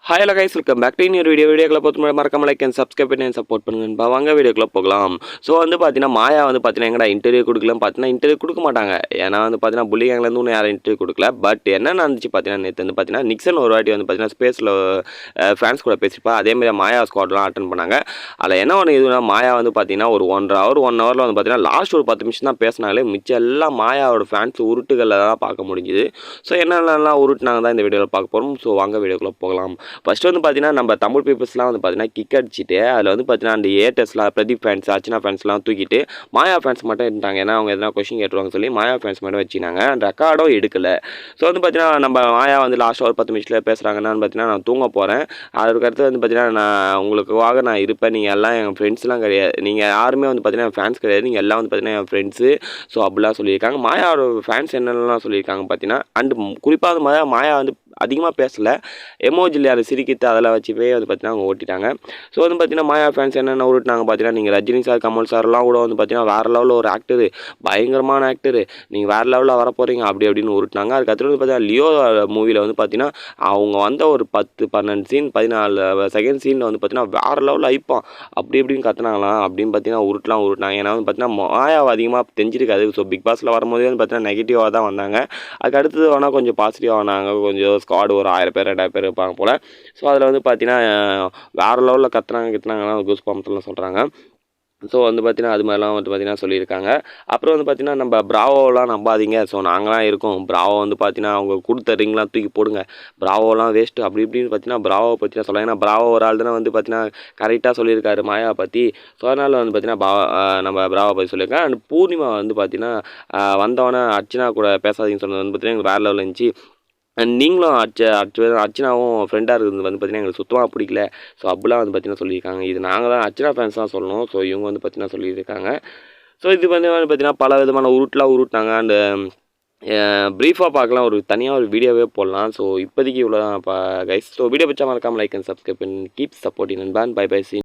Hi hello guys, welcome back to இன்னொரு வீடியோக்குள்ள பார்த்து மறக்காம லைக் அண்ட் சப்ஸ்கிரைப் பண்ணி சப்போர்ட் பண்ணுங்க. வாங்க வீடியோக்குள்ள போகலாம். ஸோ வந்து பார்த்தீங்கன்னா மாயா வந்து பார்த்தீங்கன்னா எங்கடா இன்டர்வியூ கொடுக்கலன்னு பார்த்தீங்கன்னா இன்டர்வியூ கொடுக்க மாட்டாங்க. ஏன்னா வந்து பார்த்தீங்கன்னா புள்ளி கேங்லேருந்து ஒன்றும் யாரும் இன்டர்வியூ கொடுக்கல. பட் என்ன நடந்துச்சு பார்த்தீங்கன்னா நேற்று வந்து பார்த்தீங்கன்னா நிக்சன் ஒரு வாட்டி வந்து பார்த்தீங்கன்னா ஸ்பேஸில் ஃபேன்ஸ் கூட பேசிப்பா. அதேமாதிரி மாயா ஸ்குவாட்லாம் அட்டன் பண்ணாங்க. அதில் என்ன ஒன்று இதுனா மாயா வந்து பார்த்தீங்கன்னா ஒரு 1 ஹவரில் வந்து பார்த்தீங்கன்னா லாஸ்ட் ஒரு 10 நிமிஷம் தான் பேசினாலே மிச்சம் எல்லாம் மாயாவோட ஃபேன்ஸ் உருட்டுகளில் தான் பார்க்க முடிஞ்சுது. ஸோ என்னென்னலாம் உருட்டுனாங்க தான் இந்த வீடியோவில் பார்க்க போகிறோம். ஸோ வாங்க வீடியோக்குள்ளே போகலாம். ஃபஸ்ட்டு வந்து பார்த்தீங்கன்னா நம்ம தமிழ் பீப்புள்ஸ்லாம் வந்து பார்த்தீங்கன்னா கிக் அடிச்சுட்டு அதில் வந்து பார்த்தீங்கன்னா அந்த ஏட்டர்ஸ்லாம் பிரதீப் ஃபேன்ஸ் அர்ச்சனா ஃபேன்ஸ்லாம் தூக்கிட்டு மாயா ஃபேன்ஸ் மட்டும் இருந்தாங்க. ஏன்னா அவங்க எதனா கொஸ்டின் கேட்டுருவாங்க சொல்லி மாயா ஃபேன்ஸ் மட்டும் வச்சுனாங்க. ரெக்கார்டும் எடுக்கலை. ஸோ வந்து பார்த்தீங்கன்னா நம்ம மாயா வந்து லாஸ்ட்டாக ஒரு 10 நிமிஷத்தில் பேசுகிறாங்கன்னு பார்த்தீங்கன்னா நான் தூங்க போகிறேன். அதுக்கடுத்து வந்து பார்த்தீங்கன்னா நான் உங்களுக்காக நான் இருப்பேன். நீங்கள் எல்லாம் என் ஃப்ரெண்ட்ஸ்லாம் கிடையாது. நீங்கள் யாருமே வந்து பார்த்தீங்கன்னா என் ஃபேன்ஸ் கிடையாது. நீங்கள் எல்லாம் வந்து பார்த்தீங்கன்னா என் ஃப்ரெண்ட்ஸு. ஸோ அப்படிலாம் சொல்லியிருக்காங்க. மாயாவோட ஃபேன்ஸ் என்னென்னலாம் சொல்லியிருக்காங்க பார்த்தீங்கன்னா அண்டு குறிப்பாக வந்து மாயா வந்து அதிகமாக பேசலை. எமோஜில் அதை சிரிக்கிட்டு அதெல்லாம் வச்சுப்பே வந்து பார்த்தீங்கன்னா அவங்க ஓட்டிட்டாங்க. ஸோ வந்து பார்த்தீங்கன்னா மாயா ஃபேன்ஸ் என்னென்ன உருட்டினாங்க பார்த்தீங்கன்னா நீங்கள் ரஜினி சார் கமல் சார்லாம் கூட வந்து பார்த்தீங்கன்னா வேறு லெவலில் ஒரு ஆக்டரு, பயங்கரமான ஆக்டரு, நீங்கள் வேறு லெவலில் வர போகிறீங்க அப்படி அப்படின்னு உருட்டினாங்க. அதுக்கப்புறம் வந்து பார்த்தீங்கன்னா லியோ மூவியில் வந்து பார்த்தீங்கன்னா அவங்க வந்த ஒரு 10 12 சீன் 14 செகண்ட் சீனில் வந்து பார்த்தீங்கன்னா வேறு லெவலில் ஐப்பான் அப்படி இப்படின்னு கற்றுனாங்களாம் அப்படின்னு பார்த்தீங்கன்னா உருட்டினாங்க. ஏன்னா வந்து பார்த்தீங்கன்னா மாயாவை அதிகமாக தெரிஞ்சிருக்காது. ஸோ பிக் பாஸில் வரும்போதே வந்து பார்த்தீங்கன்னா நெகட்டிவாக தான் வந்தாங்க. அதுக்கு அடுத்தது வேணால் கொஞ்சம் பாசிட்டிவாக வந்தாங்க. கொஞ்சம் ஸ்குவாடு ஒரு 1000 பேர் 2000 பேர் இருப்பாங்க போல். ஸோ அதில் வந்து பார்த்தீங்கன்னா வேறு லெவலில் கத்துனாங்கன்னா கூஸ் பம்ப்ஸ்லாம் சொல்கிறாங்க. ஸோ வந்து பார்த்தீங்கன்னா அது மாதிரிலாம் வந்து பார்த்தீங்கன்னா சொல்லியிருக்காங்க. அப்புறம் வந்து பார்த்தீங்கன்னா நம்ம பிராவோலாம் நம்பாதீங்க. ஸோ நாங்களாம் இருக்கோம். பிராவோ வந்து பார்த்தீங்கன்னா அவங்க கொடுத்த ரிங்லாம் தூக்கி போடுங்க. பிராவோலாம் வேஸ்ட்டு அப்படி இப்படின்னு பார்த்தீங்கன்னா பிராவோவை பற்றி தான் சொல்லலாம். ஏன்னா பிராவோ ஒரு ஆள் தானே வந்து பார்த்தீங்கன்னா கரெக்டாக சொல்லியிருக்காரு மாயாவை பற்றி. ஸோ அதனால் வந்து பார்த்தீங்கன்னா நம்ம பிராவை பற்றி சொல்லியிருக்கேன். அண்ட் பூர்ணிமா வந்து பார்த்தீங்கன்னா வந்தவொடனே அர்ச்சனா கூட பேசாதீங்கன்னு சொன்னது வந்து பார்த்தீங்கன்னா எனக்கு வேறு லெவலில் இருந்துச்சு. நீங்களும் அர்ச்சனாவும் ஃப்ரெண்டாக இருக்கிறது வந்து பார்த்தீங்கன்னா எங்களுக்கு சுத்தமாக பிடிக்கல. ஸோ அப்படிலாம் வந்து பார்த்தீங்கன்னா சொல்லியிருக்காங்க. இது நாங்கள் தான் அர்ச்சனா ஃபேன்ஸ் தான் சொல்லணும். ஸோ இவங்க வந்து பார்த்தீங்கன்னா சொல்லியிருக்காங்க. ஸோ இது வந்து பார்த்தீங்கன்னா பல விதமான உருட்டுனாங்க. அண்டு ப்ரீஃபாக பார்க்கலாம். ஒரு தனியாக ஒரு வீடியோவே போடலாம். ஸோ இப்போதைக்கு இவ்வளோ தான் கைஸ். ஸோ வீடியோ பிடிச்சா மறக்காமல் லைக் அண்ட் சப்ஸ்கிரைப் பண்ணி keep supporting and bye by.